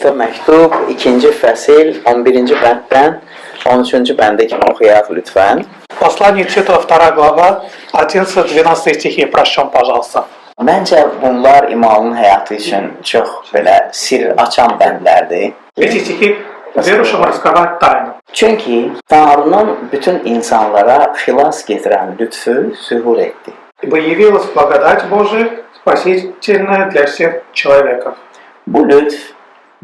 Orta məktub, 2-ci fəsil, 11-ci bənddən 13-cü bəndə kimi oxuyaq lütfən. Послание Титова, 2 глава, 11-12 стихи. Прочтем, пожалуйста. Məncə bunlar imanın həyatı üçün çox belə sir açan bəndlərdir. Эти стихи верующим раскрывают тайну. Çünki Tanrının bütün insanlara xilas getirən lütfü zühur etdi. Ибо явилась благодать Божия, спасительная для всех человеков. Bu lütf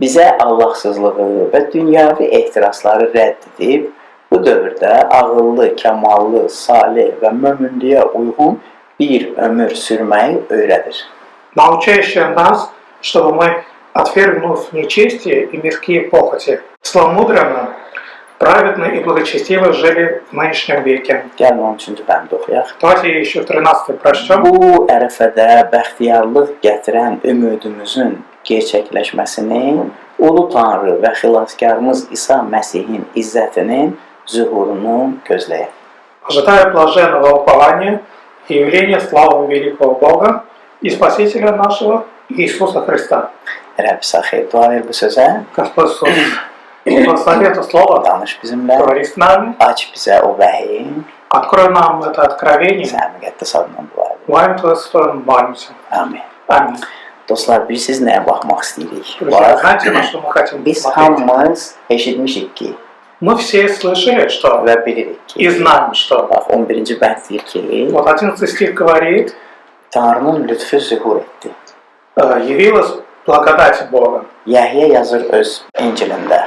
bizə Allahsızlığı və dünyavi ehtirasları rədd edib, bu dövrdə ağıllı, kəmallı, salih və möminliyə uyğun bir ömür sürməyi öyrədir. Научающая нас, чтобы мы, отвергнув нечестие и мирские похоти, целомудренно, праведно и благочестиво жили в нынешнем веке. Gəlin 13-cü bəndi oxuyaq. Давайте еще 13 прочтем. Bu ərəfədə bəxtiyarlıq gətirən ümidimizin gerçəkləşməsinin, Ulu Tanrı və xilaskarımız İsa Məsihin izzətinin zühurunu gözləyək. Ожидая блаженного упования и явления славы великого Бога и Спасителя нашего Иисуса Христа. Rəbb xeyir dua ver bu sözə. Господь Иисус, благослови это слово, Danış bizimlə. говори с нами, Aç bizə o vəhi. открой нам это откровение, Sən müqəddəs adına dua edir. во имя Твое Святое молимся. Amin. Аминь. Dostlar, bilirsiniz nəyə baxmaq istəyirik? Друзья, знаете, на что мы хотим Biz посмотреть? hamımız eşitmişik ki Мы все слышали, что və bilirik ki, и знаем, что bax 11-ci bənd deyir ki, вот 11 стих говорит, Tanrının lütfü zühur etdi. явилась благодать Бога. Yəhyə yazır öz İncilində,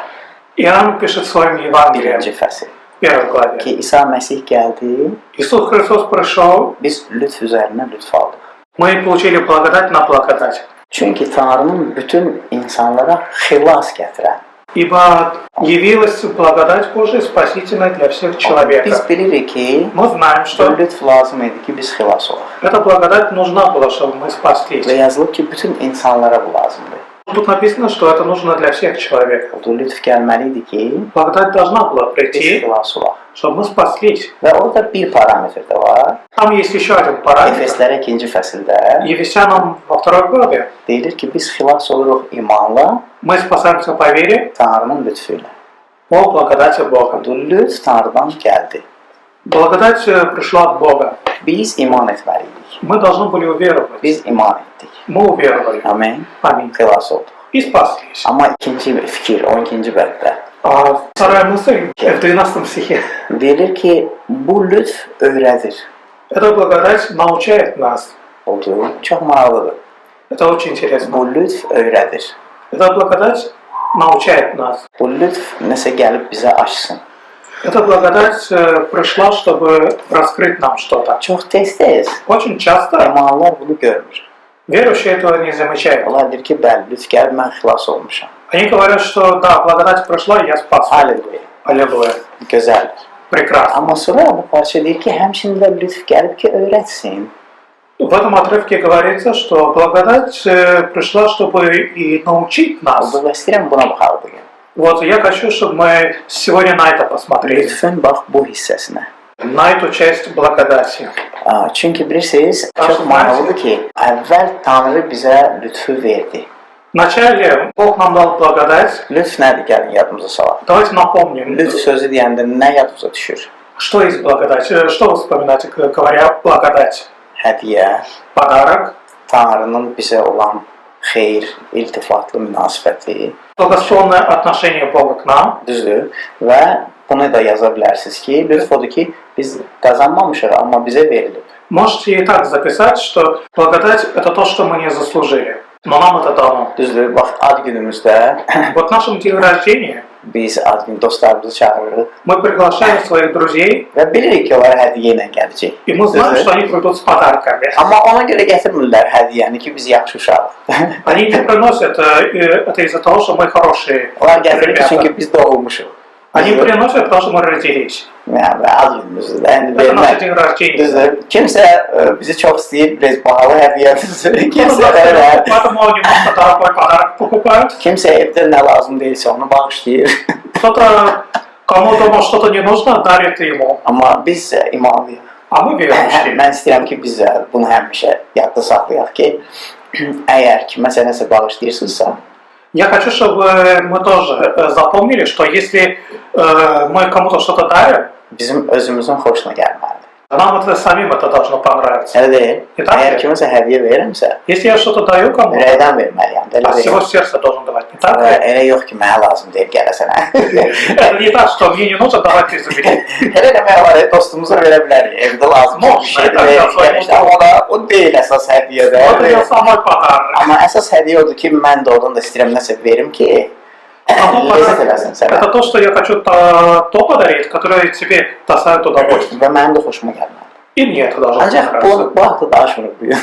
Иоанн пишет в своем Евангелии, 1-ci fəsil, в 1 главе. ki İsa Məsih gəldi, Иисус Христос пришел, biz lütf üzərinə lütf aldıq. мы получили благодать на благодать. Çünki Tanrının bütün insanlara xilas gətirən, Ибо явилась благодать Божия, спасительная для всех biz человеков. bilirik ki, Мы знаем, bu что lütf lazım idi ki, biz xilas olaq. эта благодать нужна была, чтобы мы спаслись. Və yazılıb ki, bütün insanlara bu lazımdır. Тут написано, что это нужно для всех человеков. Bu lütf gəlməli idi ki, Благодать должна была biz прийти, xilas olaq. чтобы мы спаслись. Və orada bir parametr də var. Там есть еще один параметр. Efeslərə 2-ci fəsildə Ефесянам во 2 главе deyilir ki, biz xilas oluruq imanla, мы спасаемся по вере Tanrının lütfü ilə. по благодати Бога. Bu lütf Tanrıdan gəldi. Благодать пришла от Бога. Biz iman etməliydik. Мы должны были уверовать. Biz iman etdik. Мы уверовали. Amin. Аминь. Xilas olduq. И спаслись. Amma ikinci fikir, 12-ci bənddə А вторая мысль в 12 стихе. deyilir ki, bu lütf öyrədir. Эта благодать научает нас. Oldu. Çox maraqlıdır. Это очень интересно. Bu lütf öyrədir. Эта благодать научает нас. Bu lütf nəsə gəlib bizə açsın. Эта благодать пришла, чтобы раскрыть нам что-то. Çox tez-tez Очень часто imanlar bunu görmür. верующие этого не замечают. Onlar deyir ki, bəli, lütf gəlib, mən xilas olmuşam. Они говорят, что да, благодать прошла, и я спас. Halleluya. Аллилуйя. Gözəldir. Прекрасно. Amma sonra bu parça deyir ki, həmçinin də lütf gəlib ki, öyrətsin. В этом отрывке говорится, что благодать пришла, чтобы и научить нас. Və istəyirəm buna baxaq bugün. Вот я хочу, чтобы мы сегодня на это посмотрели. Lütfün bax bu hissəsinə. На эту часть благодати. Çünki bilirsiniz, çox maraqlıdır ki, əvvəl Tanrı bizə lütfü verdi. Вначале Бог нам дал благодать. Lütf nədir? Gəlin yadımıza salaq. Давайте напомним, Lütf sözü deyəndə nə yadımıza düşür? что есть благодать. Что вы вспоминаете, говоря благодать? Hədiyyə, Подарок, Tanrının bizə olan xeyir, iltifatlı münasibəti, благословенное отношение Бога к нам. düzdür? Və bunu da yaza bilərsiniz ki, lütf odur ki, biz qazanmamışıq, amma bizə verilib. Можете и так записать, что благодать – это то, что мы не заслужили, но нам это дано. Düzdür? Bax, ad günümüzdə Вот в нашем день рождения biz ad gün dostlarımızı çağırırıq мы приглашаем своих друзей, və bilirik ki, onlar hədiyyə ilə gələcək. и мы знаем, Düzdür? что они придут с подарками. Amma ona görə gətirmirlər hədiyyəni ki, biz yaxşı uşağıq. Они не приносят это из-за того, что мы хорошие Onlar gətirir ki, ребята. çünki biz doğulmuşuq. Они приносят, потому что мы rodились. Yəni, ad günümüzdür. Yəni, Это наш vermək. день rождения. Düzdür? Kimsə bizi çox istəyir, biz bahalı hədiyyədir. Kimsə elə. Поэтому немножко дорогой подарок покупают. Kimsə evdə nə lazım deyilsə onu bağışlayır. Кто-то, кому дома что-то не нужно, дарит ему. Amma biz imanlıyıq. А мы верующие. Mən istəyirəm ki, biz bunu həmişə yadda saxlayaq ki, əgər kiməsə nəsə bağışlayırsınızsa, Я хочу, чтобы мы тоже запомнили, что если мы кому-то что-то дарим, bizim özümüzün xoşuna gəlməlidir. нам это самим это должно понравиться. Elə deyil? E, tabii. Əgər kiməsə hədiyyə verirəmsə, Если я что-то даю кому-то, ürəkdən verməliyəm. Elə от всего deyil? сердца должен давать, не так? Elə yox ki, mənə lazım deyil gələsənə. Это не так, что мне не нужно, давай ты забери. Elə demək var, dostumuza verə bilərik. Evdə lazım bir şeydir, Можно, verir, это gəlmişdə, ona o deyil əsas hədiyyədə. Вот я самой подарок. Amma əsas hədiyyə odur ki, mən də oradan da istəyirəm nəsə verim ki, lezzət eləsin sənə. Это то, что я хочу то подарить, которое тебе доставит удовольствие. Və mənim də xoşuma gəlməlidir. И мне это должно Ancaq понравиться. bu haqda danışmırıq bu gün.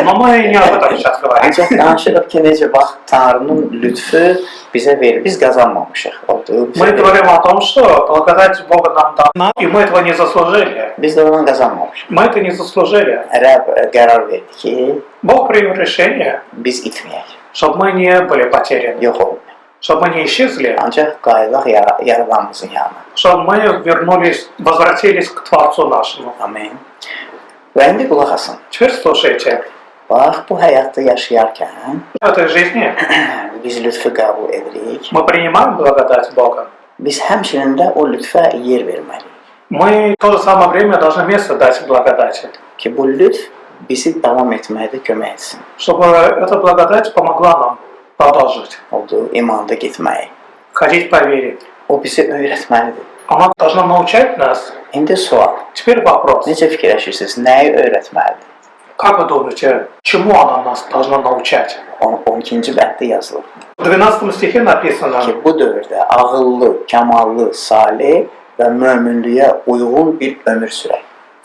Но мы не об этом сейчас говорим. Ancaq danışırıq ki, necə bax, Tanrının lütfü bizə verir. Biz qazanmamışıq. Oldu, Мы говорим о том, что благодать Бога нам дана, и мы этого не заслужили. Biz də ondan qazanmamışıq. Мы это не заслужили. Rəbb qərar verdi ki, Бог принял решение, biz itməyək, чтобы мы не были потеряны, yox olmayaq. чтобы мы не исчезли, Ancaq qayıdaq yaradanımızın yanına. чтобы мы вернулись, возвратились к Творцу нашему. Amin. Və indi qulaq asın. Теперь слушайте, Bax, bu həyatda yaşayarkən в этой жизни biz lütfü qəbul edirik. мы принимаем благодать Бога. Biz həmçinin də o lütfə yer verməliyik. Мы в то же самое время должны место дать благодати, Ki bu lütf bizi davam etməkdə kömək etsin. чтобы эта благодать помогла нам продолжить, Oldu, imanda getməyi. ходить по вере. O bizi öyrətməlidir. Она должна научать нас. İndi sual. Теперь вопрос. Necə fikirləşirsiniz? Nəyi öyrətməlidir? Как вы думаете, чему она нас должна научать? 12-ci bənddə yazılır В 12 стихе написано, ki, bu dövrdə ağıllı, kəmallı, salih və möminliyə uyğun bir ömür sürək.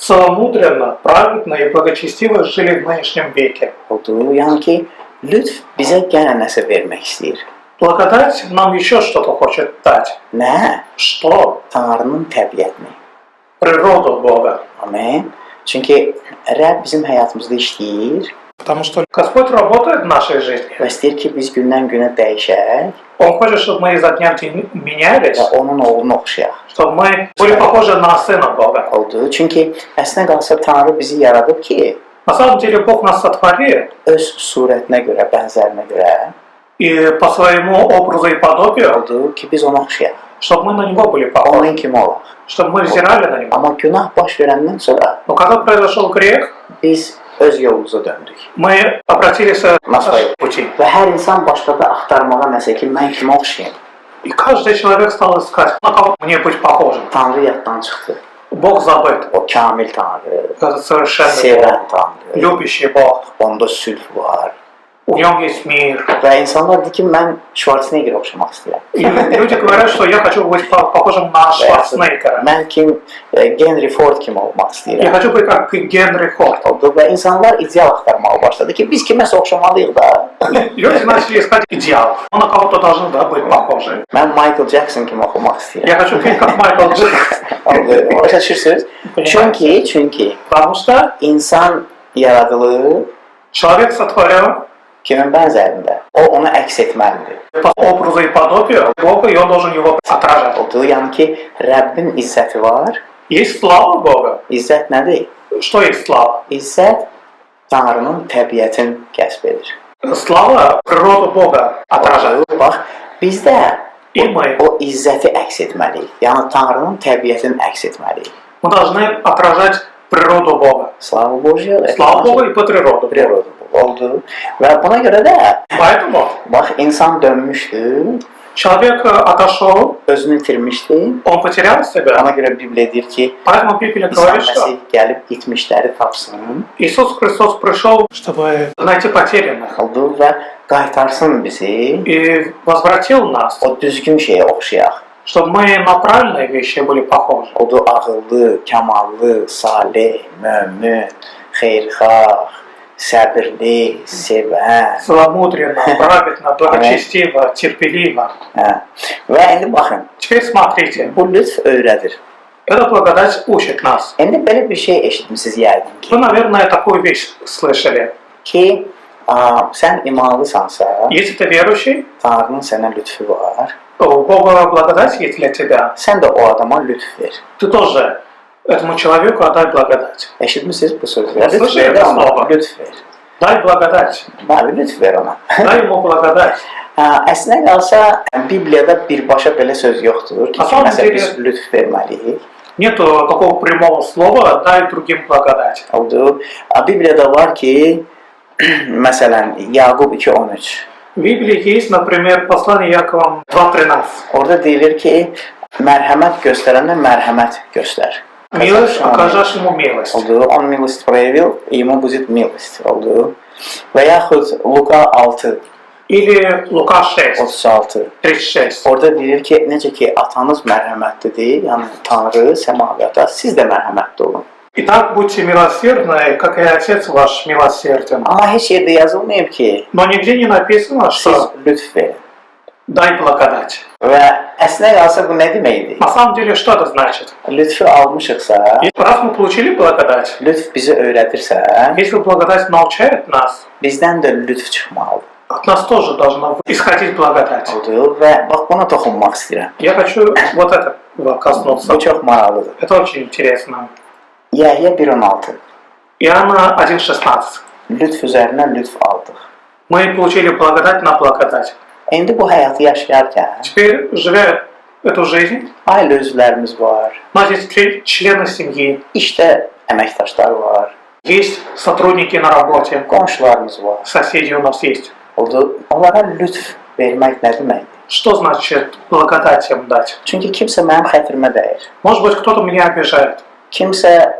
целомудренно, праведно и благочестиво жили в нынешнем веке. Oldu, yəni ki, lütf bizə yenə nəsə vermək istəyir. Благодать нам еще что-то хочет дать. Nə? Что? Tanrının təbiətini. Природу Бога. Amin. Çünki Rəbb bizim həyatımızda işləyir Потому что Господь работает в нашей жизни. və istəyir ki, biz gündən günə dəyişək Он хочет, чтобы мы изо дня в день менялись, və onun oğluna oxşayaq. чтобы мы были похожи на Сына Бога. Oldu. Çünki əslində qalsa Tanrı bizi yaradıb ki, На самом деле Бог нас сотворил, öz surətinə görə, bənzərinə görə и по своему образу и подобию, oldu ki, biz ona oxşayaq. чтобы мы на Него были похожи, Onun kimi olaq. чтобы мы взирали на Него. Amma günah baş verəndən sonra Но когда произошел грех, biz öz yolumuza döndük. мы обратились к Nasıl? нашему пути. Və hər insan başladı axtarmağa nəsə ki, mən kimə oxşayım? И каждый человек стал искать, на кого мне быть похожим. Tanrı yaddan çıxdı. Bог забыт, O kamil Tanrı, это совершенный Бог, sevən Tanrı, любящий Бог. onda sülh var. В нем есть мир. Və insanlar deyir ki, mən Schwarzenegger oxşamaq istəyirəm. И люди говорят, что я хочу быть похожим на Шварценеггера. Mən kim, Henry Ford kimi olmaq Я istəyirəm. хочу быть как Генри Форд. Oldu və insanlar ideal axtarmağa başladı ki, biz kiməsə oxşamalıyıq da. Люди начали искать идеал. Мы на кого-то должны быть похожи. Mən Michael Jackson kimi oxumaq istəyirəm. Я хочу быть как Майкл Джексон. Oldu, başa düşürsünüz? Çünki Потому что insan yaradılığı человек сотворен kimin bənzərində? O onu əks etməlidir. по образу и подобию Бога, и он должен его отражать. Oldu, yəni ki, Rəbbin izzəti var. Есть слава Бога. İzzət nədir? Что есть слава? İzzət Tanrının təbiətini kəsb edir. Слава природу Бога отражает. Bax, bizdə И мы. o izzəti əks etməliyik. Yəni Tanrının təbiətini əks etməliyik. Мы должны отражать природу Бога. Slava Božya. Слава Богу и по природу. Прироdu oldu. Və buna görə də Поэтому bax insan dönmüşdü, человек отошел, özünü itirmişdi. он потерял себя. Ona görə Bibliya deyir ki, Поэтому Библия İsa говорит, что Məsih gəlib itmişləri tapsın. Иисус Христос пришел, чтобы найти потерянных. Oldu və qaytarsın bizi И возвратил нас, o düzgün şeyə oxşayaq. чтобы мы на правильные вещи были похожи. Odu ağıllı, kəmallı, salih, mömin, xeyirxah, səbirli, sevən. Целомудренно, праведно, благочестиво, терпеливо. Hə. Və indi baxın, Теперь смотрите, bu lütf öyrədir. эта благодать учит нас. İndi belə bir şey eşitmisiniz yəqin ki, Вы, наверное, такую вещь слышали. sən imanlısansa, Если ты верующий, Tanrının sənə lütfü var. то у Бога благодать есть для тебя. Sən də o adama lütf ver. Ты тоже этому человеку отдай благодать. Eşitmisiniz bu sözləri? Lütf Слышали ver это ona, слово? lütf ver. Дай благодать. Bəli, lütf ver ona. Дай ему благодать. Əslində qalsa Bibliyada birbaşa belə söz yoxdur ki, Na samом məsələn деле- biz lütf verməliyik. Нету такого прямого слова «дай другим благодать». Oldu. Bibliyada var ki, məsələn Yaqub 2:13. В Библии есть, например, послание Яковом 2:13. Orada deyilir ki, mərhəmət göstərənə mərhəmət göstər. Милость, окажешь ему милость. Oldu. On milost проявил, ему будет милость. Oldu. Və yaxud Luka 6, Или Лука 6, 36. 36. Orada deyilir ki, necə ki atanız mərhəmətlidir, yəni Tanrı, səmavi ata, siz də mərhəmətli olun. Итак, будьте милосердны, как и Отец ваш милосерден. Amma heç yerdə yazılmayıb ki, Но нигде не написано, siz что lütf verin. «дай благодать». Və əslində qalsa bu nə deməkdir? На самом деле, что это значит? Lütfü almışıqsa, И раз мы получили благодать, lütf bizi öyrədirsə, если благодать научает нас, bizdən də lütf çıxmalıdır. от нас тоже должна исходить благодать. Oldu və bax buna toxunmaq istəyirəm. Я хочу вот этого коснуться. Bu çox maraqlıdır. Это очень интересно. Yəhyə 1:16. Иоанна 1:16. Lütf üzərinə lütf aldıq. Мы получили благодать на благодать. İndi bu həyatı yaşayarkən Теперь, живя эту жизнь, ailə üzvlərimiz var, у нас есть члены семьи, işdə əməkdaşlar var, есть сотрудники на работе, qonşularımız var. соседи у нас есть. Oldu. Onlara lütf vermək nə deməkdir? Что значит благодать им дать? Çünki kimsə mənim xətrimə dəyir. Может быть, кто-то меня обижает. Kimsə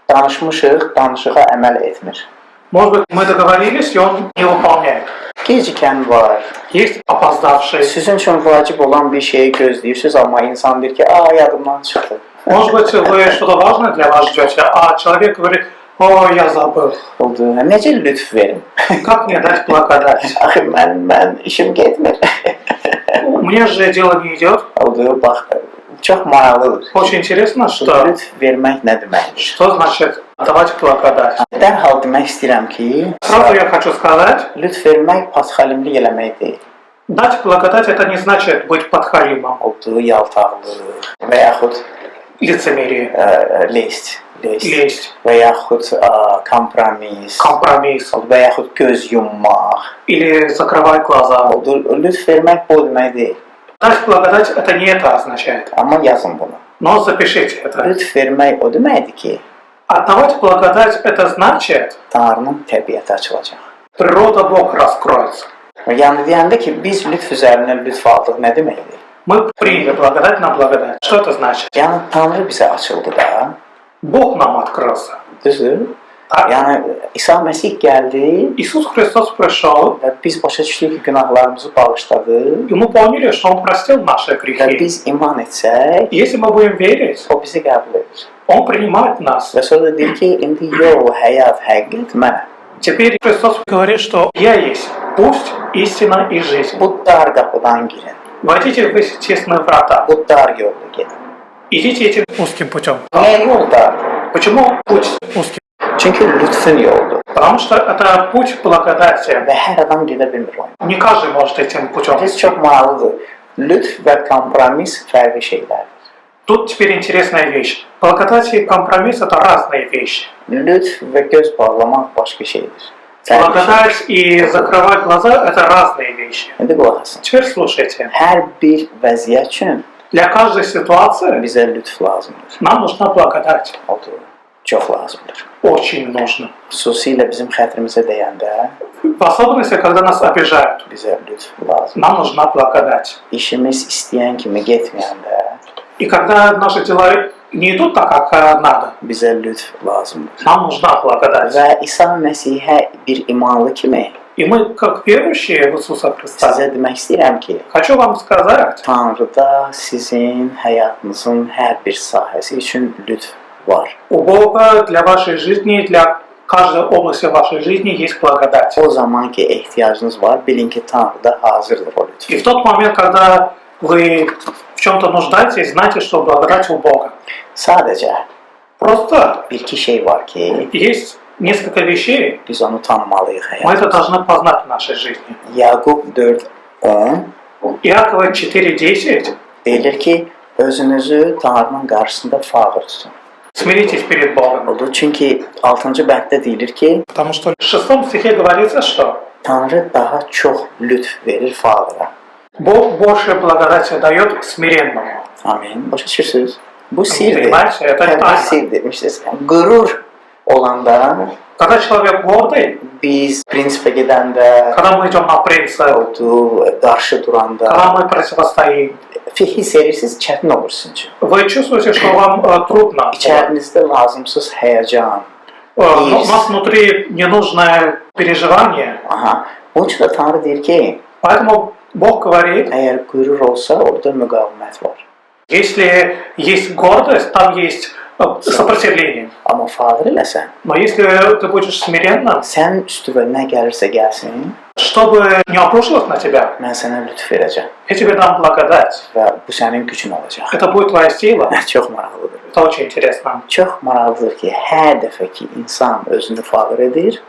danışmışıq, danışığa əməl etmir. Может быть, мы договорились, и он не выполняет. Gecikən var. Есть опоздавший. Sizin üçün vacib olan bir şeyi gözləyirsiniz, amma insan deyir ki, yadımdan çıxdı. Может быть, вы что-то важное для вас ждете, а человек говорит, о, я забыл. Oldu. Necə lütf verim? Как мне дать благодать? Axı mən işim getmir. Мне же дело не идет. Oldu. Bax, çox maraqlıdır. Очень интересно, что Lütf vermək nə deməkdir? что значит давать благодать. Dərhal demək istəyirəm ki, Сразу я хочу сказать, lütf vermək pasxalimlik eləmək deyil. дать благодать это не значит быть подхалимом, Oldu, yaltaqlıq və yaxud лицемерие, lest лесть, və yaxud kompromis компромисс və yaxud göz yummaq. или закрывать глаза. Oldu, lütf vermək bu demək deyil. Дать благодать это не это означает. Amma yazın bunu. Но запишите это. Lütf vermək o deməkdir ki, Отдавать благодать это значит, Tanrının təbiəti açılacaq. природа Бог раскроется. Yəni deyəndə ki, biz lütf üzərinə lütf aldıq nə deməkdir? Мы приняли благодать на благодать. Что это значит? Yəni Tanrı bizə açıldı da. Bог нам открылся. Düzdür? Так? Yəni İsa Məsih gəldi Иисус Христос пришел, və biz başa düşdük ki, günahlarımızı bağışladı и мы поняли, что Он простил наши və грехи. biz iman etsək, И если мы будем верить, o bizi qəbul edir. Он принимает нас. Və sonra deyir ki, indi yol, həyat, həqiqət mənəm. Теперь Христос говорит, что «Я есть путь, истина и жизнь». Bu dar qapıdan girin. Войдите в эти тесные врата. Bu dar yolda gedin. Идите этим узким путем. Niyə yol dardır? Почему путь узкий? Çünki lütfün yoldur Потому что это путь благодати. və hər adam gedə bilmir onu. Не каждый может этим путем. Biz çox maraqlıdır. Lütf və kompromis fərqli şeylərdir. Тут теперь интересная вещь. Благодать и компромисс – это разные вещи. Lütf və göz bağlamaq başqa şeydir. Благодать и закрывать глаза – это разные вещи. İndi qulaq asın. Теперь слушайте. Hər bir vəziyyət üçün Для каждой ситуации bizə lütf lazımdır. нам нужна благодать. Oldu. Çox lazımdır. Очень нужно. Xüsusilə bizim xətrimizə dəyəndə В особенности, когда нас обижают. bizə lütf lazımdır. Нам нужна благодать. İşimiz istəyən kimi getməyəndə И когда наши дела не идут так, как надо, bizə lütf lazımdır. нам нужна благодать. Və İsa Məsihə bir imanlı kimi И мы, как верующие в Иисуса Христа, sizə demək istəyirəm ki, хочу вам сказать, Tanrıda sizin həyatınızın hər bir sahəsi üçün lütf var. у Бога для вашей жизни, для каждой области вашей жизни есть благодать. O zaman ki ehtiyacınız var, bilin ki Tanrıda hazırdır o lütf. И в тот момент, когда вы в чем-то нуждаетесь, знайте, что благодать у Бога. Sadəcə Просто bir-iki şey var ki, есть несколько вещей, biz onu tanımalıyıq мы həyatda. это должны познать в нашей жизни. Yaqub 4:10 Иакова 4:10 deyilir ki, özünüzü Tanrının qarşısında fağır tutun. Смиритесь перед Богом. Oldu. Çünki 6-cı bənddə deyilir ki, Потому что в 6 стихе говорится, что Tanrı daha çox lütf verir fağıra. Бог больше благодати дает смиренному. Amin. Başa düşürsünüz? Bu sirdir. Понимаете, это Bu тайна. sirdir. Yəni, qürur olanda Когда человек гордый, biz prinsipə gedəndə, когда мы идем на принцип, oldu, qarşı duranda когда мы противостоим, hiss edirsiniz, çətin olur sizin üçün. вы чувствуете, что вам трудно. İçərinizdə lazımsız həyəcan. У нас внутри ненужное переживание. Aha. Onun üçün də Tanrı deyir ki, Поэтому Бог говорит, əgər qürur olsa, orada müqavimət var. если есть гордость, там есть сопротивление. Amma fağır eləsən, Но если ты будешь смиренным, sən üstüvə nə gəlirsə gəlsin, чтобы не обрушилось на тебя, mən sənə lütf verəcəm я тебе dam благодать. və bu sənin gücün olacaq. Это будет твоя сила. Çox maraqlıdır. Это очень интересно. Çox maraqlıdır ki, hər dəfə ki insan özünü fağır edir,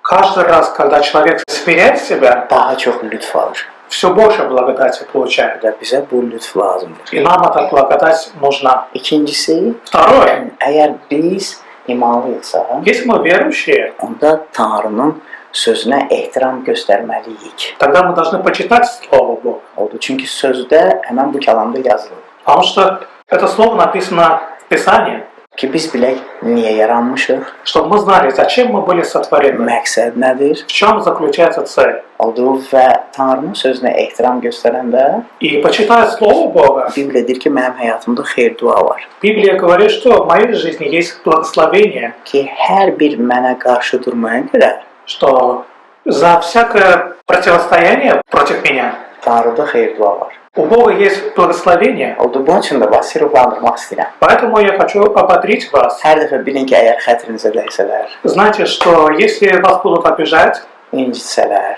Каждый раз, когда человек смиряет себя, daha çox lütf alır. все больше благодати получает. Və bizə bu lütf lazımdır. И нам эта благодать нужна. İkincisi, Второе. əgər biz imanlıyıqsa, Если мы верующие, onda Tanrının sözünə ehtiram göstərməliyik. тогда мы должны почитать Слово Бога. Oldu. Çünki sözdə həmən bu kəlamda yazılır Потому что это слово написано в Писании, ki, biz bilək niyə yaranmışıq, чтобы мы знали, зачем мы были сотворены, məqsəd nədir. в чем заключается цель. Oldu və Tanrının sözünə ehtiram göstərəndə И почитая Слово Бога, Bibliya deyir ki, mənim həyatımda xeyir dua var. Библия говорит, что в моей жизни есть благословение, Ki, hər bir mənə qarşı durmaya görə что за всякое противостояние против меня Tanrıda xeyir dua var. у Бога есть благословение. Oldu. Bunun üçün də basit ruhlandırmaq istəyirəm. Поэтому я хочу ободрить вас. Hər dəfə bilin ki, əgər xətrinizə dəysələr, Знайте, что если вас будут обижать, incitsələr,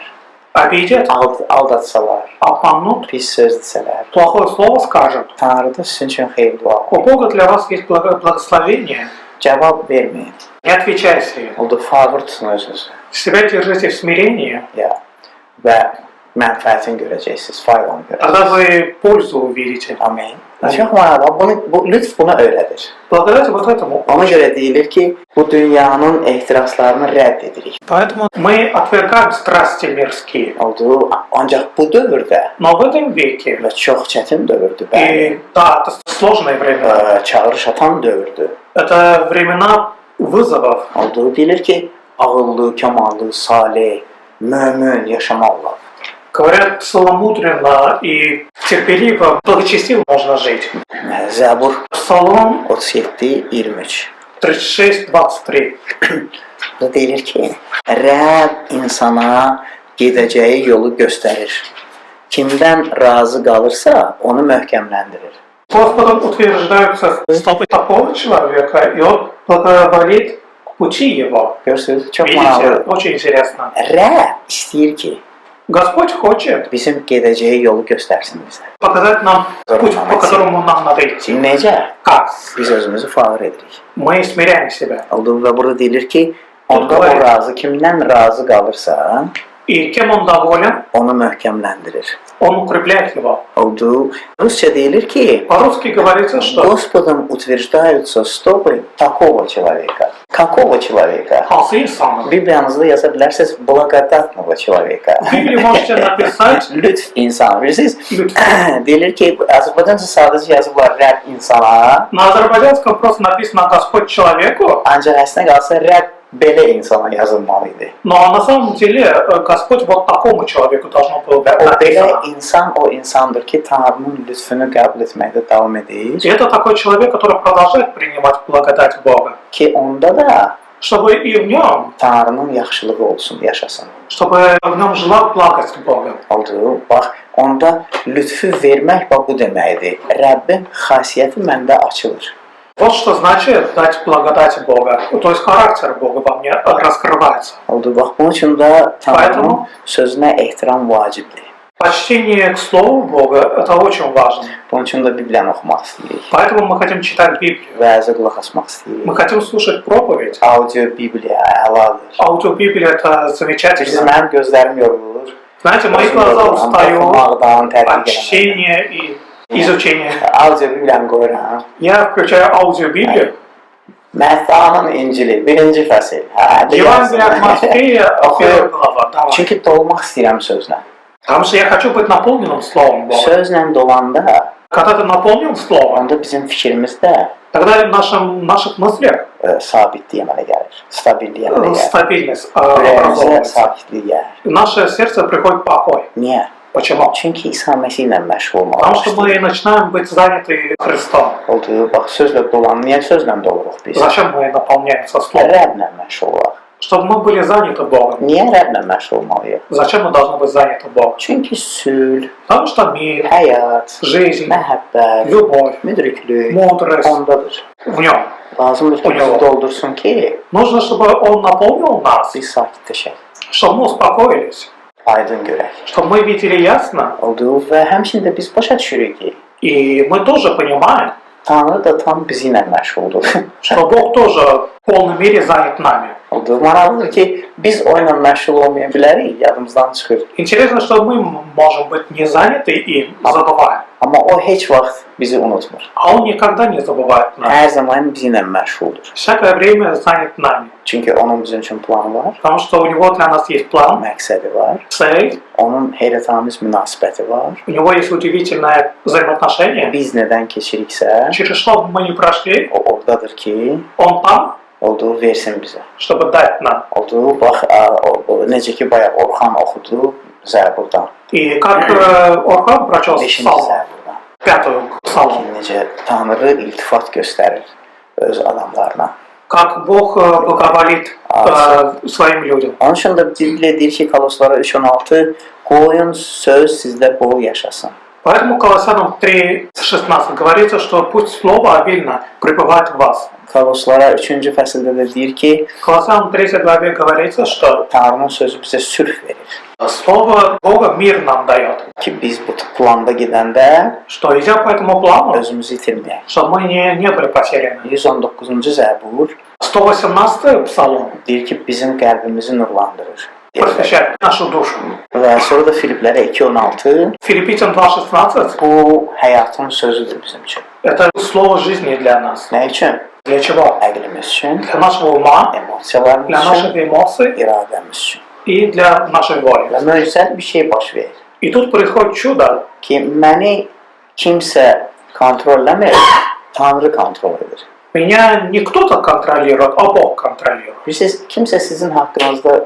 обидят, aldatsalar, обманут, pis söz desələr, плохое слово скажут, Tanrıda sizin üçün xeyir dua var. у Бога для вас есть благословение. Cavab verməyin. Не отвечайте им. Oldu. Fağır tutun özünüzü. Себя держите в смирении, Ya. Və mənfəətini görəcəksiniz, faydanı görəcəksiniz. тогда вы пользу увидите. Amin. Çox maraqlı. Bu lütf buna öyrədir. Благодаря вот этому. Ona görə deyilir ki, bu dünyanın ehtiraslarını rədd edirik. Поэтому мы отвергаем страсти мирские. Oldu. Ancaq bu dövrdə Но в этом веке, və çox çətin dövrdür, bəli. и да, это sложные времена, Çağırış atan dövrdür. это времена вызовов. Oldu. Deyilir ki, ağıllı, kamallı, salih, mömin yaşamaq olar. Говорят, целомудренно и терпеливо, благочестиво можно жить. Zəbur Псалом 37-23. 36-23. Burada deyilir ki, Rəbb insana gedəcəyi yolu göstərir. Kimdən razı qalırsa, onu möhkəmləndirir. Господом утверждаются стопы такого человека, и он благоволит пути его. Görürsünüz, çox Видите, maraqlı. очень интересно. Rəbb istəyir ki, Господь хочет bizim gedəcəyi yolu göstərsin bizə. показать нам путь, по которому нам надо идти. Necə? Как? Biz özümüzü fağır edirik. Мы смиряем себя. Oldu və burada deyilir ki, onda o razı, kimdən razı qalırsa, И кем он доволен, onu möhkəmləndirir. он укрепляет его. Oldu. Rusça deyilir ki, По-русски говорится, что Господом утверждаются стопы такого человека. Какого человека? халсы инсана. Bibliyanızda yaza bilərsiniz, благодатного человека. В Библии можете написать Lütf insan. Bilirsiniz? лютф. Deyilir ki, Azərbaycanca sadəcə yazıblar Rəbb insana, На азербайджанском просто написано Господь человеку, ancaq əslində qalsa Rəbb belə insana yazılmalı idi. но на самом деле Господь вот такому человеку должно было Və быть o belə написано. insan o insandır ki, Tanrının lütfünü qəbul etməkdə davam edir. И это такой человек, который продолжает принимать благодать Бога, Ki onda da чтобы и в нем, Tanrının yaxşılığı olsun, yaşasın. чтобы в нем жила благость Бога. Oldu. Bax, onda lütfü vermək bax bu deməkdir. Rəbbin xasiyyəti məndə açılır. Вот что значит дать благодать Бога. То есть характер Бога во мне раскрывается. Oldu. Bax, bunun üçün də Tanrının Поэтому- sözünə ehtiram vacibdir. Почтение к Слову Бога – это очень важно. Bunun üçün də Bibliyanı oxumaq istəyirik. Поэтому мы хотим читать Библию. Vəzə qulaq asmaq Мы istəyirik. хотим слушать проповедь. Audio Bibliya əladır. Аудиобиблия – это Bilirsiniz, замечательно. mənim gözlərim yorulur. Знаете, мои глаза устают Oxumaqdan, tədqiq от etməkdən. чтения и изучения. Audio Bibliyanı qoyuram. Я включаю аудиобиблию, Mətta'nın İncili 1-ci fəsil. Hə, Евангелие от Матфея, 1 глава. Давай. Çünki dolmaq istəyirəm sözlə. Потому что я хочу быть наполненным Словом Бога. Sözlə dolanda, Когда ты наполнен Словом, onda bizim fikrimizdə тогда в наших мыслях sabitlik əmələ gəlir. Stabillik əmələ gəlir. стабильность Ürəyimizə образовывается. sabitlik gəlir. В наше сердце приходит покой. Niyə? Почему? Çünki İsa Məsih ilə məşğul olmağa Потому что başlayırıq. мы начинаем быть заняты Христом. Oldu, bax sözlə dolan, niyə sözlə doluruq biz? Зачем мы наполняемся Словом? Rəbblə məşğul olaq. Чтобы мы были заняты Богом. Niyə Rəbblə məşğul olmalıyıq? Зачем мы должны быть заняты Богом? Çünki sülh, Потому что мир, həyat, жизнь, məhəbbət, любовь, müdriklük мудрость ondadır. в Нем. Lazımdır ki, bizi doldursun ki, Нужно, чтобы Он наполнил нас, biz sakitləşək, чтобы мы успокоились, aydın görək. чтобы мы видели ясно, Oldu və həmçində biz başa düşürük ki, и мы тоже понимаем, Tanrı da tam bizi ilə məşğuldur. что Бог тоже в полной мере занят нами. Oldu, maraqlıdır ki, biz o ilə məşğul olmaya bilərik, yadımızdan çıxır. Интересно, что мы можем быть не заняты им, забываем. Amma o heç vaxt bizi unutmur. А Он никогда не забывает нас. Hər zaman bizimlə məşğuldur. Всякое время занят нами. Çünki onun bizim üçün planı var, Потому что у Него для нас есть план, məqsədi var, цель, onun heyrətamiz münasibəti var. у Него есть udивительное взаимоотношение. Biz nədən keçiriksə, Через что бы мы ни прошли, o oradadır ki, Он там, olduğu versin bizə. чтобы дать нам. Olduğu, bax, necə ki, bayaq Orxan oxudu Zəburdan, И как Орхан прочел 5-ci Псалом, Zəburdan. 5-ю Псалом, Necə Tanrı iltifat göstərir öz adamlarına. как Бог благоволит своим людям. Onun üçün də Bibliya deyir ki, Koloslara 3:16, qoyun söz sizdə bol yaşasın. Поэтому Колоссянам 3:16 говорится, что пусть Слово обильно пребывает в вас. Koloslara 3-cü fəsildə də deyir ki, Колоссянам 3 главе говорится, что Tanrının sözü bizə sülh verir. Слово Бога мир нам дает. Ki biz bu planda gedəndə Что идя по этому плану, özümüzü itirməyək. чтобы мы не были потеряны. 119-cu Zəbur 118 Псалом deyir ki, bizim qəlbimizi nurlandırır. посвящает нашу душу. Və sonra da Filiplərə 2:16 Филиппийцам 2:16 bu həyatın sözüdür bizim üçün. это слово жизни для нас. Nə üçün? Для чего? Əqlimiz üçün, Для нашего ума, emosiyalarımız для üçün, наших эмоций iradəmiz üçün. и для нашей воли. Və möcüzəli bir şey baş verir И тут происходит чудо. ki, məni kimsə kontrol eləmir, Tanrı kontrol edir. Меня не кто-то контролирует, а Бог контролирует. Bilirsiniz, kimsə sizin haqqınızda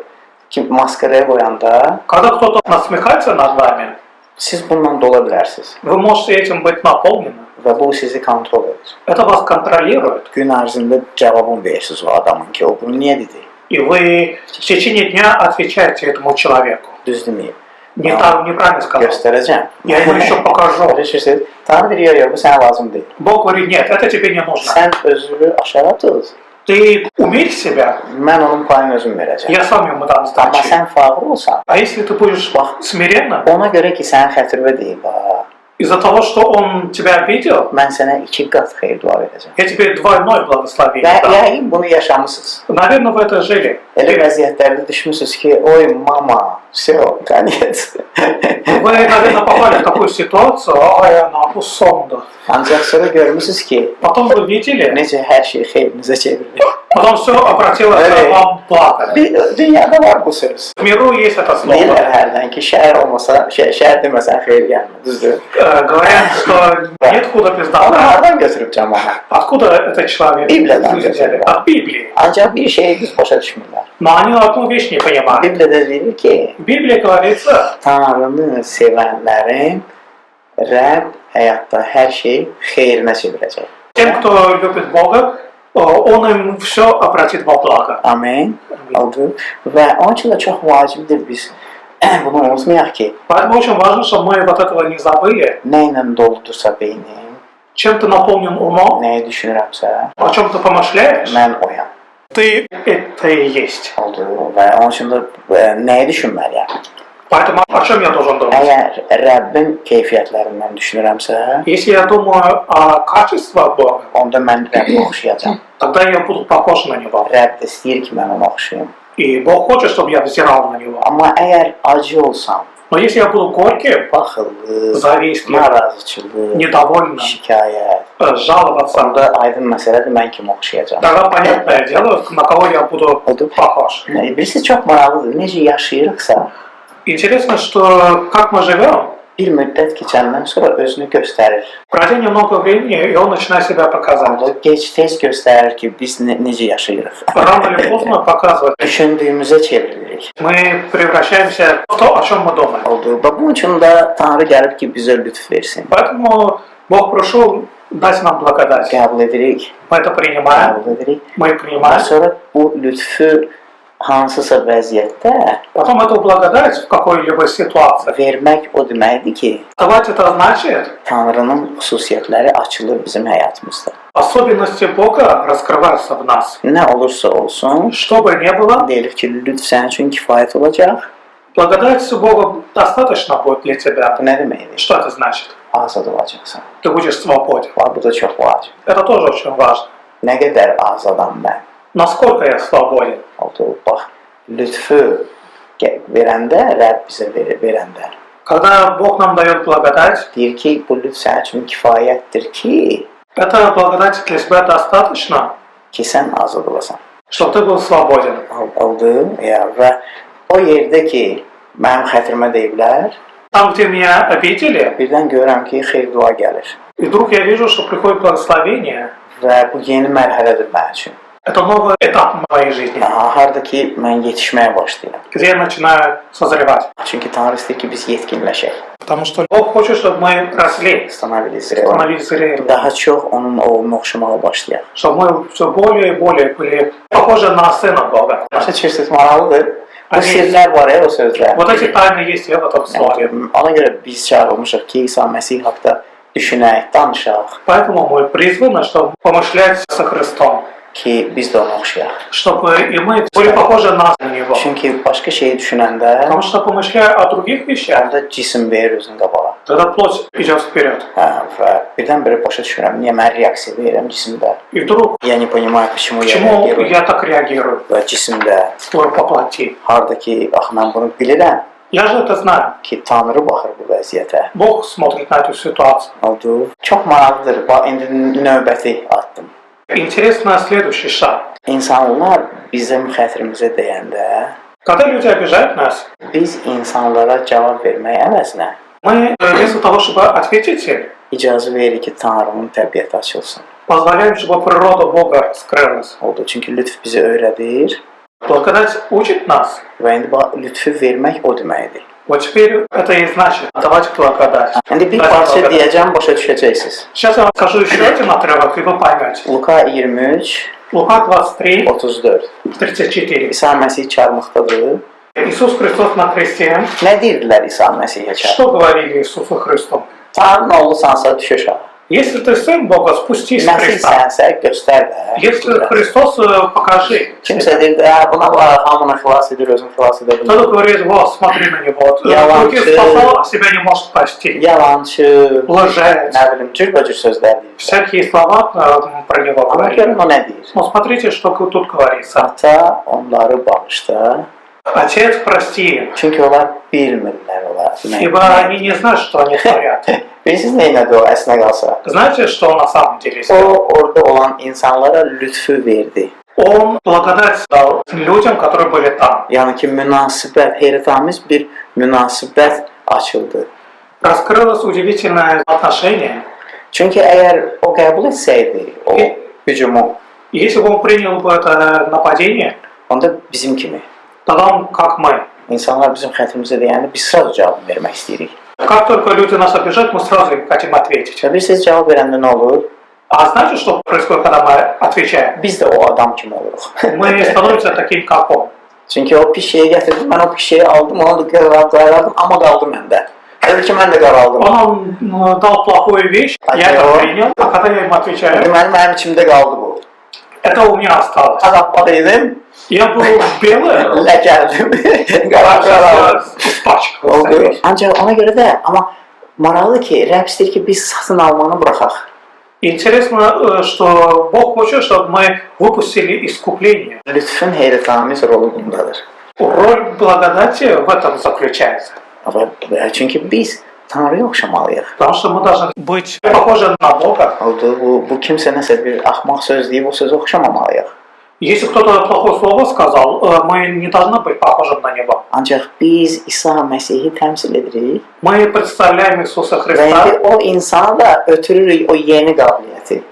maskaraya qoyanda, Когда кто-то насмехается над вами, siz bununla dola bilərsiniz вы можете этим быть наполнены. və bu sizi kontrol edir. Это вас контролирует. Gün ərzində cavabını verirsiniz o adamın ki, o bunu niyə dedi? И вы в течение дня отвечаете этому человеку. Düz deməyib. Неправильно сказал. Göstərəcəm. Я ему еще покажу. Bilirsiniz, Tanrı deyir, yox, bu sənə lazım deyil. Бог говорит, нет, это тебе не нужно. Sən özünü aşağı tut, Ты умерь себя, mən onun payını özüm verəcəm. я сам ему дам Amma сдачи. sən fağır olsan, А если ты будешь смиренно, ona görə ki, sənin xətrivə deyil, bax, из-за того, что он тебя обидел, mən sənə 2 qat xeyir dua verəcəm. я тебе двойное благословение Və дам. yəqin bunu yaşamısınız. Наверное, вы это жили. Elə vəziyyətlərdə düşmüsünüz ki, oy mama, все, конец. Вы, наверное, попали в такую ситуацию, ай, она усонда. Ancaq sonra görmüsünüz ki, Потом вы видели, necə hər şey xeyrinizə çevrilir. потом все обратилось Эй. вам благо. Dünyada var bu söz. В mиру есть это слово. Deyirlər hərdən ki, şəhər olmasa, şəhər deməsən xeyir gəlmir, düzdür? Говорят, что нет худа без Amma добра. hardan götürüb cəmaət? Откуда этот человек Библиядан взяли? взяли. От Библии. Ancaq bir şeyi biz başa düşmürlər. Но они одну вещь не понимают. Bibliyada deyir ki, В Библии говорится, Tanrını sevənlərin Rəbb həyatda hər şey xeyrinə çevirəcək. тем, кто любит Бога, Он им все обратит во благо. Amin. Oldu. Və onun üçün də çox vacibdir biz bunu unutmayaq ki, Поэтому очень важно, чтобы мы вот этого не забыли. nə ilə doludursa beynim, Чем ты наполнен умом, nəyi düşünürəmsə, о чем ты помышляешь, mən oyam. ты это и есть. Oldu. Və onun üçün də nəyi düşünməliyəm? Поэтому о чем я должен думать? Əgər Rəbbin keyfiyyətlərindən düşünürəmsə, Если я думаю о качествах Бога, onda mən Rəbbə oxşayacam. тогда я буду похож на Него. Rəbb də istəyir ki, mən ona oxşayım. И Бог хочет, чтобы я взирал на Него. Amma əgər acı olsam, Но если я буду горьким, baxıllıq, завистливым, narazıçılıq, недовольным, şikayət, жаловаться, onda aydın məsələdir, mən kimi oxşayacağam. тогда понятное дело, на кого я буду похож. Birisi çox maraqlıdır, necə yaşayırıqsa, Интересно, что как мы живем, bir müddət keçəndən sonra özünü göstərir. пройдя немного времени, и он начинает себя показывать. Onda gec-tez göstərir ki, biz necə yaşayırıq. Рано или поздно показывает. Düşündüyümüzə çevririk. Мы превращаемся в то, о чем мы думаем. Oldu. Və bunun üçün də Tanrı gəlib ki, bizə lütf versin. Поэтому Бог пришел дать нам благодать. Qəbul edirik, Мы это принимаем, qəbul edirik. мы Və принимаем. sonra bu lütfü hansısa vəziyyətdə Потом эту благодать в какой-либо ситуации. vermək o deməkdir ki, Давать это значит, Tanrının xüsusiyyətləri açılır bizim həyatımızda. особенности Бога раскрываются в нас. Nə olursa olsun, Что бы ни было, deyilir ki, lütf sənin üçün kifayət olacaq. благодать Бога достаточно будет для тебя. Bu nə deməkdir? Что это значит? Azad olacaqsan. Ты будешь свободен. Bu da çox vacib. Это тоже очень важно. Nə qədər azadam mən? Насколько я свободен? Oldu, bax, lütfü verəndə, Rəbb bizə verəndə, Когда Бог нам дает благодать, deyir ki, bu lütf sənin üçün kifayətdir ki, эта благодать для тебя достаточно, sən azad olasan. чтобы ты был свободен. Oldu, ya, və o yerdə ki, mənim xətrimə deyiblər, Там, где меня обидели, birdən görürəm ki, xeyir dua gəlir. и вдруг я вижу, что приходит благословение, Və bu yeni mərhələdir mənim üçün. это новый этап моей жизни, Harda ki, mən yetişməyə başlayıram. где я начинаю созревать. Çünki Tanrı istəyir ki, biz yetkinləşək. Потому что Бог хочет, чтобы мы росли, Становились становились зрелыми, daha çox onun oğlunu oxşamağa başlayaq. чтобы мы все более и более были похожи на Сына Бога. Başa düşürsünüz, maraqlıdır. Bu sirlər var o sözlər. Вот эти тайны есть и в этом слове. Ona görə biz çağırılmışıq ki, İsa Məsih haqda düşünək, danışaq Поэтому мы призваны, чтобы помышлять со Христом, ki, biz də ona oxşayaq. чтобы и мы были похожи на Него. Çünki başqa şeyi düşünəndə Потому что, помышляя о других вещах, onda cisim verir özünü qabağa. тогда плоть идет вперед. Və birdən-birə başa düşürəm, niyə mən reaksiya verirəm cisimdə. И вдруг, Я не понимаю, почему я почему реагирую. я так реагирую, Və cisimdə, по плоти? harda ki, axı mən bunu bilirəm Я же это знаю. ki, Tanrı baxır bu vəziyyətə. Bог смотрит на эту ситуацию. Oldu. Çox maraqlıdır. Bax, indi növbəti atdım. Интересно следующий шаг. İnsanlar bizim xətrimizə deyəndə, Когда люди обижают нас, biz insanlara cavab vermək əvəzinə мы вместо того, чтобы ответить им, icazə veririk ki, Tanrının təbiəti açılsın. позволяем, чтобы природа Бога раскрылась. Oldu. Çünki lütf bizə öyrədir Благодать учит нас. və indi bax, lütfü vermək o deməkdir. Вот теперь это и значит давать благодать. İndi bir parça deyəcəm, başa düşəcəksiniz. Сейчас я вам скажу еще один отрывок, и вы поймете. Luka 23, Лука 23, 34. 34. İsa Məsih çarmıqdadır. Иисус Христос на кресте. Nə deyirdilər İsa Məsihə çarmıqda? Что говорили Иисусу Христу? Tanrının oğlusansa düş aşağı. Если ты сын Бога, spустись с Məsih креста. sənsə göstər də. Если Христос, покажи. Kimsə deyir də, buna var, hamını xilas edir, özünü xilas edə bilmir. Кто-то говорит, вот, смотри на него. Я Других вам- спасал, а себя не может спасти. Yalançı, Лжец. nə bilim, cürbəcür sözlər deyir. Всякие слова про него Amma говорили. görün o nə deyir? Но смотрите, что тут говорится. Ata onları bağışla, Отец, прости им, çünki onlar bilmirlər olar. ибо они не знают, что они творят. Bilirsiniz nə elədi o əsnə qalsa? Знаете, что он на самом деле O сделал? orada olan insanlara lütfü verdi. Он благодать дал людям, которые были там. Yəni ki, münasibət, heyrətamiz bir münasibət açıldı. Раскрылось удивительное отношение. Çünki əgər o qəbul etsəydi, o hücumu, Если бы он принял бы это нападение, onda bizim kimi тогда он как мы. insanlar bizim xətrimizə deyəndə biz sırada cavab vermək istəyirik. Как только люди нас обижают, мы сразу им хотим ответить. Və bilirsiniz cavab verəndə nə olur? А знаете, что происходит, когда мы отвечаем? Biz də o adam kimi oluruq. Мы становимся таким, как он. Çünki o pis şeyi gətirdim, mən o pis şeyi aldım, ona da qaraladım, amma qaldı məndə. Təbii ki, mən də qaraldım. Он нам дал плохую вещь, я это принял, а когда я им отвечаю, Mənim içimdə qaldı bu. это у меня осталось. Ağappaq idim, Я был белый, ləkəldim, qaraldım. Oldu. испачкался. Ancaq ona görə də, amma maraqlı ki, Rəbb istəyir ki, biz satın almanı buraxaq. Интересно, что Бог хочет, чтобы мы выпустили искупление. Lütfün heyrətamiz rolu bundadır. Роль благодати в этом заключается. Çünki biz Tanrıya oxşamalıyıq. Потому что мы должны быть похожи на Бога. Bu kimsə nəsə bir axmaq söz deyib, o sözə oxşamamalıyıq. Если кто-то плохое слово сказал, мы не должны быть похожим на Него. Ancaq biz İsa Məsihi təmsil edirik. Мы представляем Иисуса Və Христа, indi o insana da ötürürük o yeni qabiliyyəti.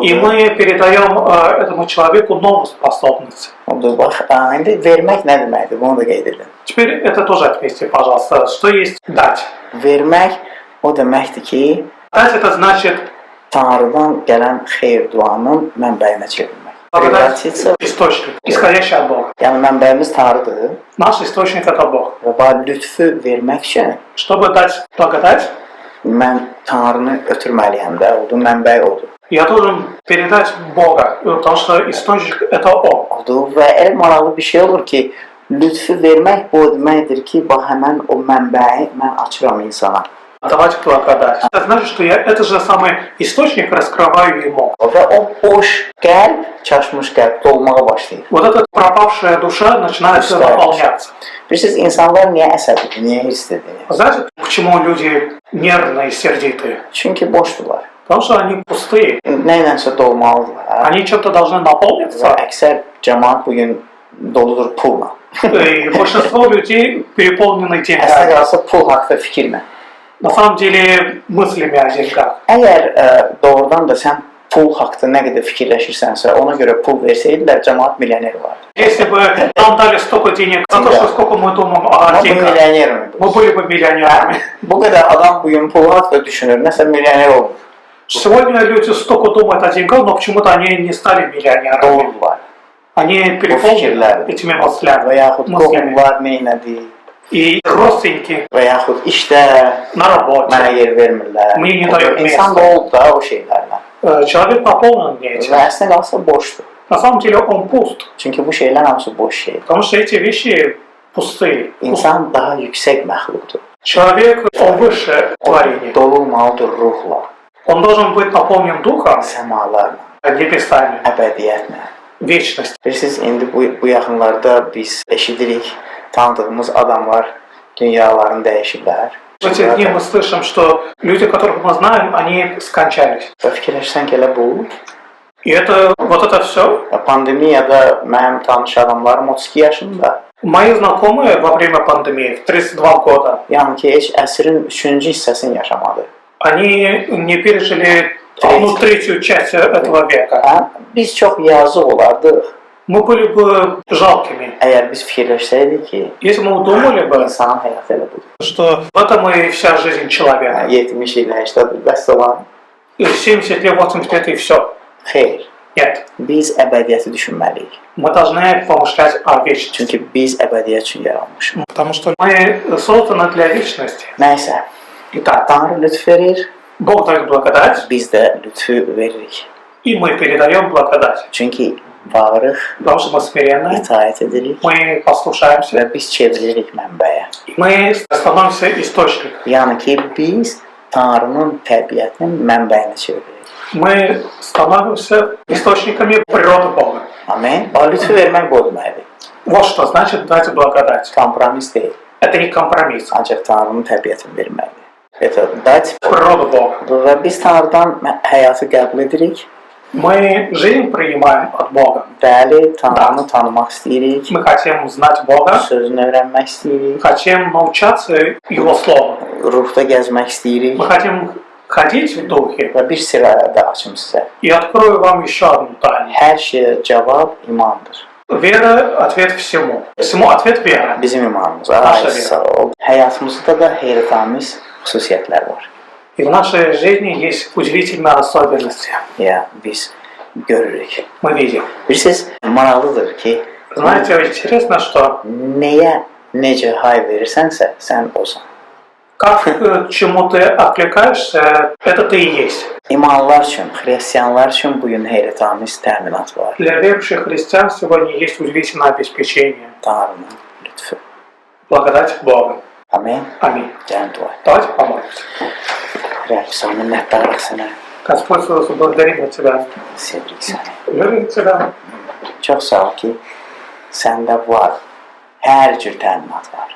и мы передаем этому человеку новую способность. Odur, bax, indi vermək nə deməkdir? Bunu da qeyd edin. Теперь это тоже отметьте, пожалуйста, что есть дать. Vermək o deməkdir ki, Дать это значит Tanrıdan gələn xeyir duanın mənbəyinə çevrilmək. благодать, источник, исходящий от Бога. Yəni mənbəyimiz Tanrıdır Наш источник это Бог. və bu lütfü vermək üçün Чтобы дать благодать, mən Tanrını ötürməliyəm də, onun mənbəyi odur. я должен передать Бога, потому что источник это Он. Odur və elə maraqlı bir şey olur ki, lütfü vermək bu deməkdir ki, bax həmən o mənbəyi mən açıram insana. Давать благодать. Это значит, что я этот же самый источник раскрываю Ему. Və o boş qəlb, çaşmış qəlb dolmağa başlayır. Вот эта пропавшая душа начинает наполняться. Bilirsiniz, insanlar niyə əsəbidir, niyə hisslidir? Знаете, почему люди нервные, сердитые? Çünki boşdurlar. Потому что они пустые. Nə ilənsə dolmalıdırlar. Они чем-то должны Və наполниться. əksər cəmaat bugün doludur pulla. И большинство людей переполнены Əslində деньгами. qalsa pul haqda fikirlə. На самом деле мыслями о деньгах. Əgər doğrudan da sən pul haqda nə qədər fikirləşirsənsə, ona görə pul versəydilər, cəmaat milyoner var. Если бы нам дали столько денег за то, что сколько мы думаем о Amma bu деньгах, milyoner mi? мы были бы миллионерами. Bu qədər adam bugün pul haqda düşünür, nəsə milyoner olur. Сегодня люди столько думают о деньгах, но почему-то они не стали миллионерами. Doğrular. Они Bu переполнены fikirlər этими və мыслями. yaxud qohumlar neynədi И родственники və yaxud işdə на работе. mənə yer vermirlər. Мне не dают İnsan места. da oldu da o şeylərlə. Человек наполнен этим. Və əslində qalsa boşdur. На самом деле он пуст, Çünki bu şeylər hamısı boş şeydir. потому что эти вещи пустые. İnsan daha yüksək məxluqdur. Человек, он выше O творения. dolulmalıdır ruhla, Он должен быть наполнен духом, səmalarla, небесами, əbədiyyətlə. вечностью. Bilirsiniz, indi bu yaxınlarda biz eşidirik, tanıdığımız adamlar dünyalarını dəyişiblər. В эти дни мы слышим, что люди, которых мы знаем, они скончались. Və fikirləşsən ki, elə bu. И это, вот это все. Pandemiyada mənim tanış adamlarım 32 yaşında. Мои знакомые во время пандемии, в 32 года, Yəni ki, heç əsrin 3-cü hissəsini yaşamadı. они не пережили третью часть этого века. Hə? Biz çox yazıq olardıq. Мы были бы жалкими, Əgər biz fikirləşsəydik ki, если мы думали бы, insanın həyatı elə budur. что в этом и вся жизнь человека. 70 il, 80 il bəs olan. 70 лет, 80 лет и все. Xeyr. Нет. Biz əbədiyyəti düşünməliyik. Мы должны помышлять о вечности. Çünki biz əbədiyyət üçün yaranmışıq. Потому что мы созданы для вечности. Nəysə, Итак, Tanrı lütf verir, Бог дает благодать, biz də lütfü veririk. и мы передаем благодать. Çünki bağırıq, Потому что мы смиренные, itaət edirik мы послушаемся, və biz çevrilik mənbəyə. и мы становимся источником. Yəni ki, biz Tanrının təbiətinin mənbəyinə çeviririk. Мы становимся источниками природы Бога. Amen. Bax, lütfü vermək bu deməkdir. Вот что значит дать благодать. Kompromis deyil. Это не компромисс. Ancaq Tanrının təbiətini verməkdir. Это dать. Природа Бога. Və biz Tanrıdan həyatı qəbul edirik. Мы жизнь принимаем от Бога. Bəli, Tanrını tanımaq istəyirik. Мы хотим знать Бога, Sözünü öyrənmək istəyirik. хотим научаться Его Слову. Ruhda gəzmək istəyirik. Мы хотим ходить в Духе. Və bir sırada da açım sizə. И открою вам еще одну тайну. Hər şeyə cavab imandır. Вера – ответ всему. Всему ответ вера. Bizim imanımız. Naşa Ay, sağ ol. Həyatımızda da heyrətamiz xüsusiyyətlər var. И в нашей жизни есть удивительные особенности. Ya biz görürük. Мы видим. Bilirsiniz, maraqlıdır ki, Знаете, интересно, что nəyə necə hay verirsənsə, sən olsan. как к чему ты откликаешься, это ты и есть. İmanlılar üçün, xristianlar üçün bugün heyrətamiz təminat var. Для верующих христиан сегодня есть удивительное обеспечение. Tanrının lütfü. Благодать Бога. Amen. Аминь. Gəlin dua et. Давайте помолимся. Rəbb, sənə minnətdarlıq sənə, Господь Иисус, благодарим Тебя. sevirik səni. Любим Тебя. Çox sağ ol ki, səndə var, hər cür təminat var.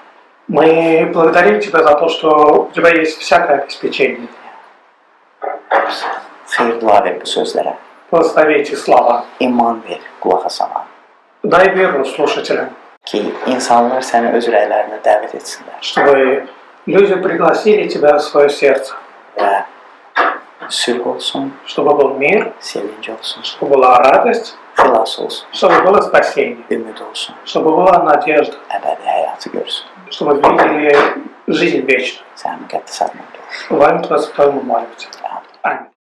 Мы благодарим Тебя за то, что у Тебя есть всякое обеспечение. Xeyir dua ver bu sözlərə. Благослови эти слова. İman ver qulaq asana. Дай веру слушателям, Ki insanlar səni öz ürəklərinə dəvət etsinlər. чтобы люди пригласили Тебя в свое сердце, Və sülh olsun, чтобы был мир, sevinç olsun, чтобы была радость, xilas olsun, чтобы было спасение, ümid olsun, чтобы была надежда, əbədi həyatı görsün. чтобы видели жизнь вечную. Sənin müqəddəs adın olsun. Во имя Твое Святое мы молимся. Amin. Аминь.